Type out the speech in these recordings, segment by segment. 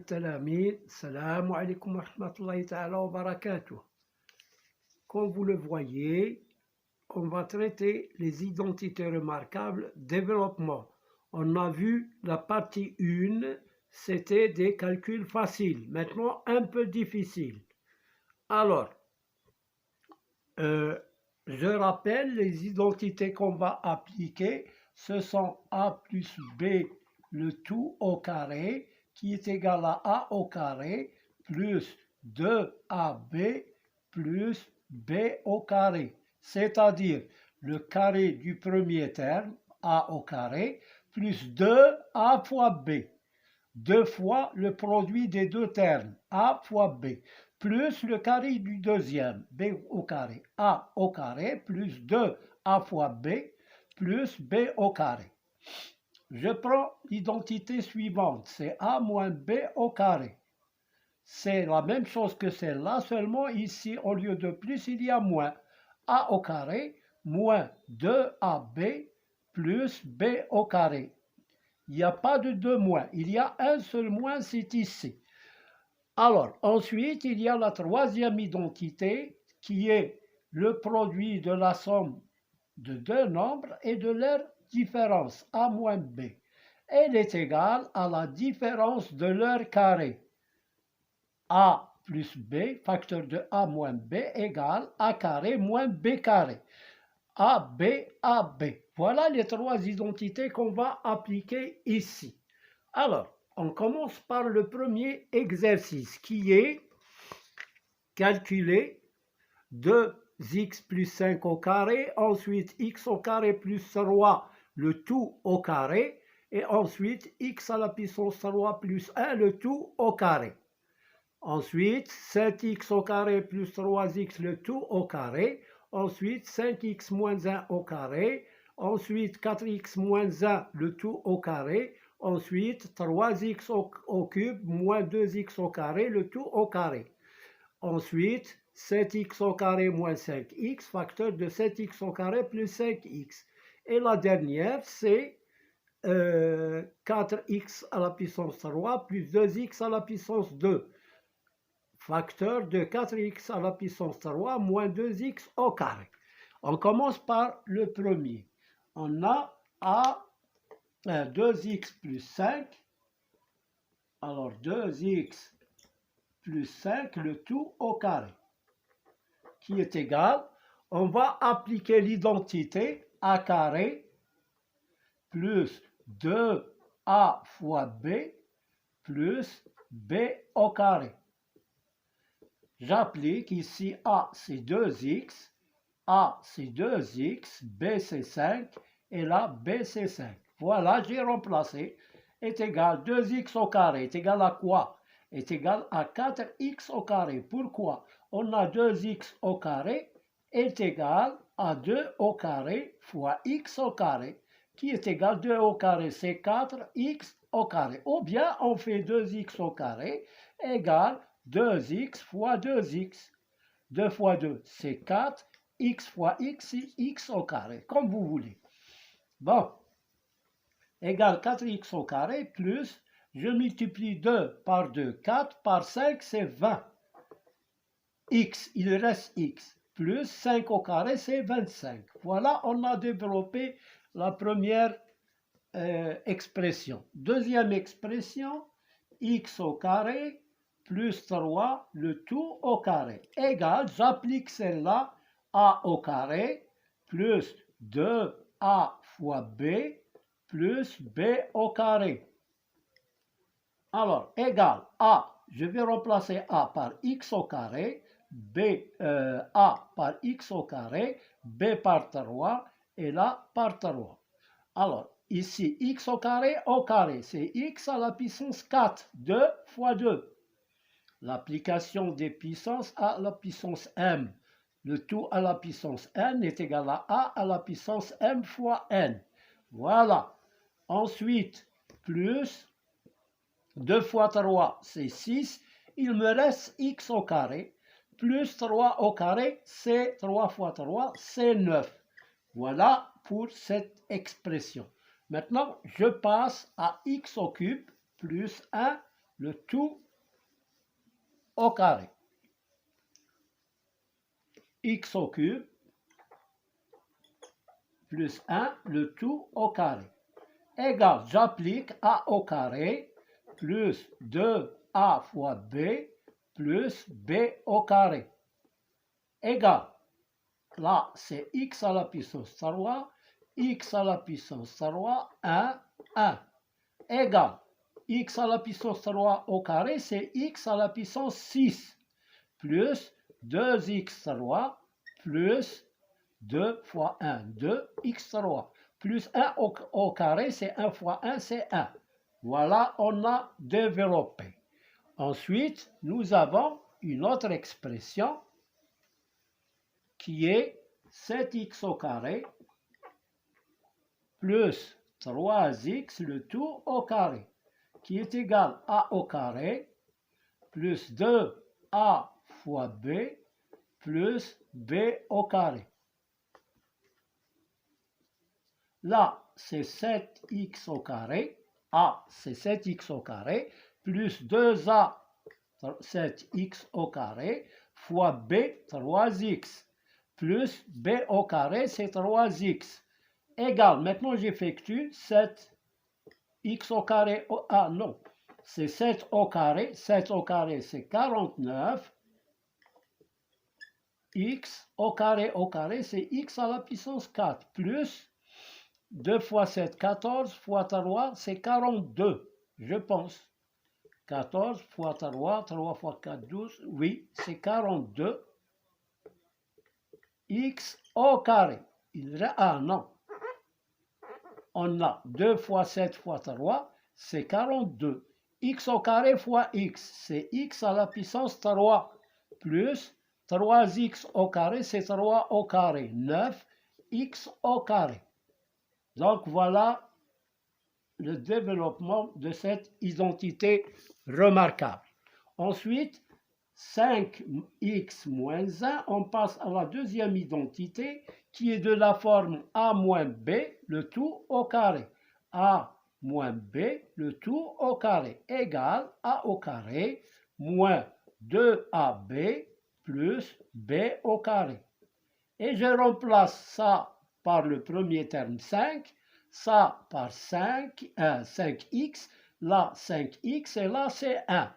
التلاميذ السلام عليكم ورحمة الله تعالى وبركاته. Comme vous le voyez, on va traiter les identités remarquables développement. On a vu la partie 1, c'était des calculs faciles, maintenant un peu difficiles. Alors, je rappelle les identités qu'on va appliquer, ce sont a plus b le tout au carré qui est égal à a au carré plus 2ab plus b au carré, c'est-à-dire le carré du premier terme, a au carré, plus 2a fois b, 2 fois le produit des deux termes, a fois b, plus le carré du deuxième, b au carré, a au carré, plus 2a fois b, plus b au carré. Je prends l'identité suivante, c'est a moins b au carré. C'est la même chose que celle-là, seulement ici, au lieu de plus, il y a moins. A au carré moins 2ab plus b au carré. Il n'y a pas de 2 moins, il y a un seul moins, c'est ici. Alors, ensuite, il y a la troisième identité qui est le produit de la somme de deux nombres et de leur différence, a moins b. Elle est égale à la différence de leur carré. A plus b, facteur de a moins b, égale a carré moins b carré. AB, AB. Voilà les trois identités qu'on va appliquer ici. Alors, on commence par le premier exercice qui est calculer 2x plus 5 au carré, ensuite x au carré plus 3, le tout au carré, et ensuite x à la puissance 3 plus 1, le tout au carré. Ensuite, 7x au carré plus 3x, le tout au carré. Ensuite, 5x moins 1 au carré. Ensuite, 4x moins 1, le tout au carré. Ensuite, 3x au cube moins 2x au carré, le tout au carré. Ensuite, 7x au carré moins 5x, facteur de 7x au carré plus 5x. Et la dernière, c'est 4x à la puissance 3 plus 2x à la puissance 2. Facteur de 4x à la puissance 3 moins 2x au carré. On commence par le premier. On a 2x plus 5. Alors 2x plus 5, le tout au carré, qui est égal. On va appliquer l'identité a carré plus 2a fois b plus b au carré. J'applique ici A, c'est 2x, A, c'est 2x, B, c'est 5, et là, B, c'est 5. Voilà, j'ai remplacé, est égal 2x au carré, est égal à quoi? Est égal à 4x au carré. Pourquoi? On a 2x au carré est égal à 2 au carré fois x au carré, qui est égal à 2 au carré, c'est 4x au carré. Ou bien, on fait 2x au carré égale 2x fois 2x. 2 fois 2, c'est 4. X fois x, c'est x au carré, comme vous voulez. Bon, égale 4x au carré plus, je multiplie 2 par 2, 4 par 5, c'est 20. X, il reste x, plus 5 au carré, c'est 25. Voilà, on a développé la première expression. Deuxième expression, x au carré plus 3, le tout au carré, égale, j'applique celle-là, a au carré plus 2a fois b plus b au carré. Alors, égale a, je vais remplacer a par x au carré, a par x au carré, b par 3, et là par 3. Alors, ici, x au carré, c'est x à la puissance 4, 2 fois 2. L'application des puissances à la puissance m. Le tout à la puissance n est égal à a à la puissance m fois n. Voilà. Ensuite, plus 2 fois 3, c'est 6. Il me reste x au carré. Plus 3 au carré, c'est 3 fois 3, c'est 9. Voilà pour cette expression. Maintenant, je passe à x au cube plus 1 le tout au carré. X au cube plus 1, le tout au carré. Égale, j'applique A au carré plus 2A fois B plus B au carré. Égale, là c'est X à la puissance 3, X à la puissance 3, 1, 1. Égale, X à la puissance 3 au carré, c'est X à la puissance 6 plus 2x3 plus 2 fois 1, 2x3 plus 1 au carré, c'est 1 fois 1, c'est 1. Voilà, on a développé. Ensuite, nous avons une autre expression qui est 7x au carré plus 3x le tout au carré, qui est égal à A au carré plus 2a fois b plus b au carré. Là, c'est 7x au carré, A, c'est 7x au carré, plus 2a, 7x au carré, fois b, 3x, plus b au carré, c'est 3x, égale, maintenant j'effectue 7x au carré, ah non, c'est 7 au carré c'est 49, x au carré c'est x à la puissance 4, plus 2 fois 7, 14 fois 3, c'est 42, je pense. 14 fois 3, 3 fois 4, 12, oui, c'est 42. X au carré. Ah non. On a 2 fois 7 fois 3, c'est 42. X au carré fois x, c'est x à la puissance 3, plus 3x au carré, c'est 3 au carré, 9, x au carré. Donc voilà le développement de cette identité remarquable. Ensuite, 5x moins 1, on passe à la deuxième identité qui est de la forme a moins b, le tout au carré. A moins b, le tout au carré, égale a au carré moins 2ab plus b au carré. Et je remplace ça par le premier terme 5, ça par 5x, là 5x et là c'est 1.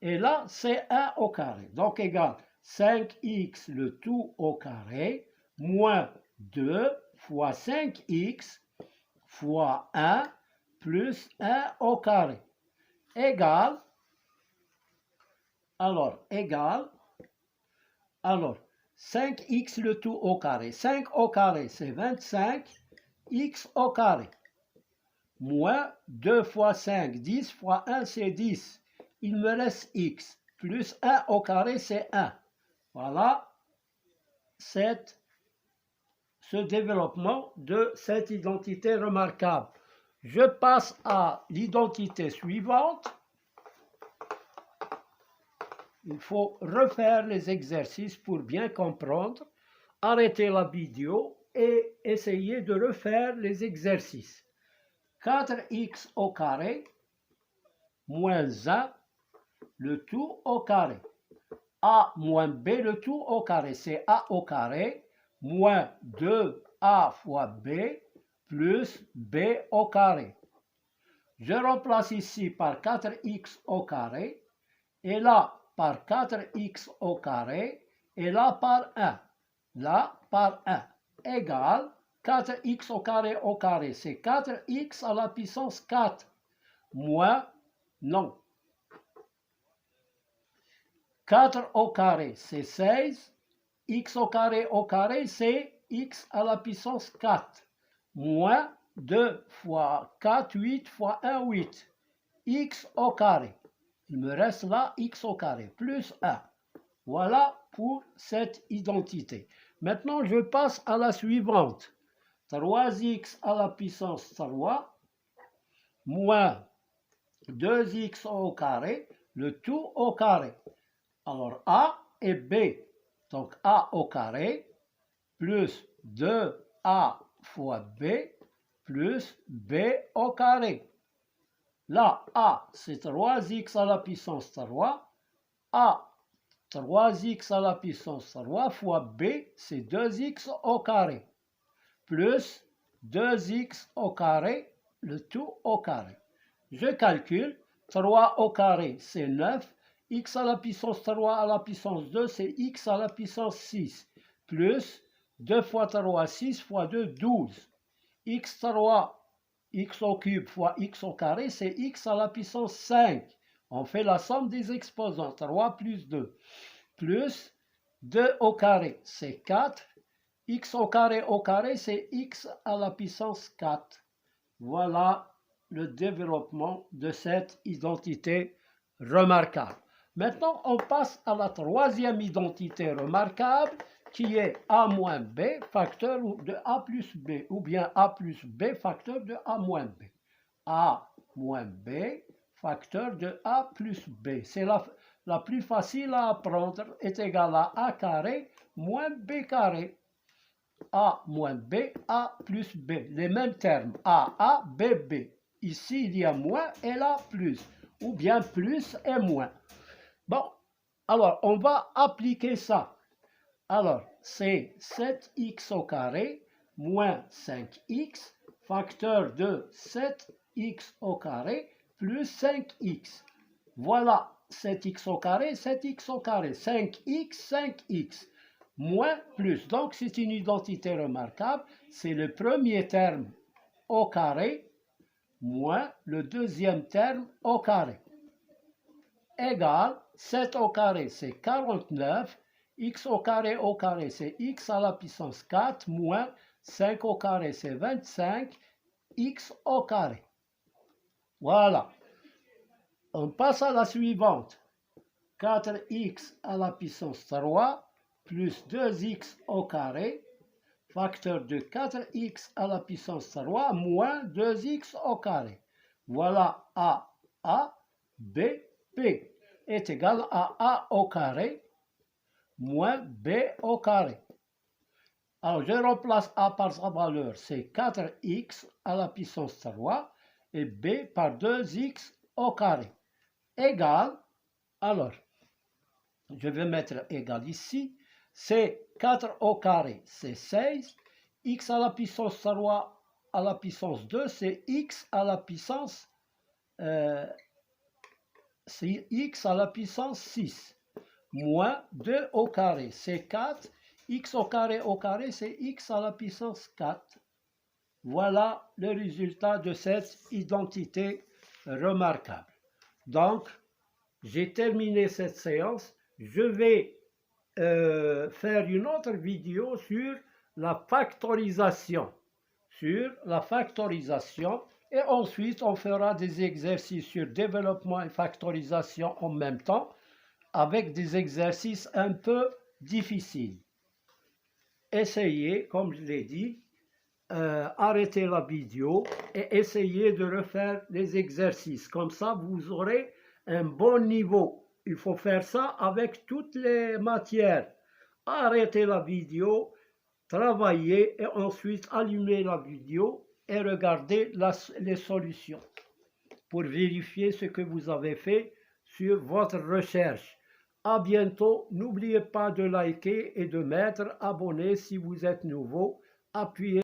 Et là c'est 1 au carré. Donc égal 5x le tout au carré moins 2 fois 5x fois 1 plus 1 au carré. Égal, alors 5x le tout au carré. 5 au carré, c'est 25. X au carré. Moins 2 fois 5, 10 fois 1, c'est 10. Il me reste x. Plus 1 au carré, c'est 1. Voilà ce développement de cette identité remarquable. Je passe à l'identité suivante. Il faut refaire les exercices pour bien comprendre. Arrêtez la vidéo et essayez de refaire les exercices. 4x au carré moins 1, le tout au carré. A moins b, le tout au carré, c'est a au carré, moins 2a fois b, plus b au carré. Je remplace ici par 4x au carré, et là par 4x au carré, et là par 1. Là par 1, égale 4x au carré, c'est 4x à la puissance 4, moins, non, 4 au carré, c'est 16, x au carré, c'est x à la puissance 4, moins 2 fois 4, 8 fois 1, 8, x au carré. Il me reste là x au carré, plus 1. Voilà pour cette identité. Maintenant, je passe à la suivante. 3x à la puissance 3 moins 2x au carré, le tout au carré. Alors a et b, donc a au carré plus 2a fois b plus b au carré. Là, A, c'est 3x à la puissance 3. A, 3x à la puissance 3 fois B, c'est 2x au carré. Plus 2x au carré, le tout au carré. Je calcule, 3 au carré, c'est 9. X à la puissance 3 à la puissance 2, c'est x à la puissance 6. Plus 2 fois 3, 6 fois 2, 12. x3, x au cube fois x au carré, c'est x à la puissance 5. On fait la somme des exposants, 3 plus 2. Plus 2 au carré, c'est 4. X au carré, c'est x à la puissance 4. Voilà le développement de cette identité remarquable. Maintenant, on passe à la troisième identité remarquable qui est a moins b facteur de a plus b ou bien a plus b facteur de a moins b. A moins b facteur de a plus b. C'est la plus facile à apprendre, est égal à a carré moins b carré. A moins B, A plus B. Les mêmes termes. A, B, B. Ici, il y a moins et là, plus. Ou bien plus et moins. Bon, alors, on va appliquer ça. Alors, c'est 7x au carré moins 5x, facteur de 7x au carré plus 5x. Voilà, 7x au carré, 7x au carré, 5x, 5x moins plus. Donc, c'est une identité remarquable. C'est le premier terme au carré moins le deuxième terme au carré. Égal, 7 au carré, c'est 49. X au carré, c'est x à la puissance 4 moins 5 au carré, c'est 25. X au carré. Voilà. On passe à la suivante. 4x à la puissance 3 plus 2x au carré, facteur de 4x à la puissance 3 moins 2x au carré. Voilà A, B, B est égal à A au carré moins B au carré. Alors, je remplace A par sa valeur, c'est 4x à la puissance 3 et B par 2x au carré. Égal, alors, je vais mettre égal ici, c'est 4 au carré, c'est 16. X à la puissance 3 à la puissance 2, c'est x à la puissance c'est x à la puissance 6. Moins 2 au carré, c'est 4. X au carré, c'est x à la puissance 4. Voilà le résultat de cette identité remarquable. Donc, j'ai terminé cette séance. Je vais faire une autre vidéo sur la factorisation. Et ensuite, on fera des exercices sur développement et factorisation en même temps, avec des exercices un peu difficiles. Essayez, comme je l'ai dit, arrêtez la vidéo et essayez de refaire les exercices. Comme ça, vous aurez un bon niveau. Il faut faire ça avec toutes les matières. Arrêtez la vidéo, travaillez et ensuite allumez la vidéo et regardez les solutions pour vérifier ce que vous avez fait sur votre recherche. À bientôt. N'oubliez pas de liker et de mettre abonné si vous êtes nouveau. Appuyez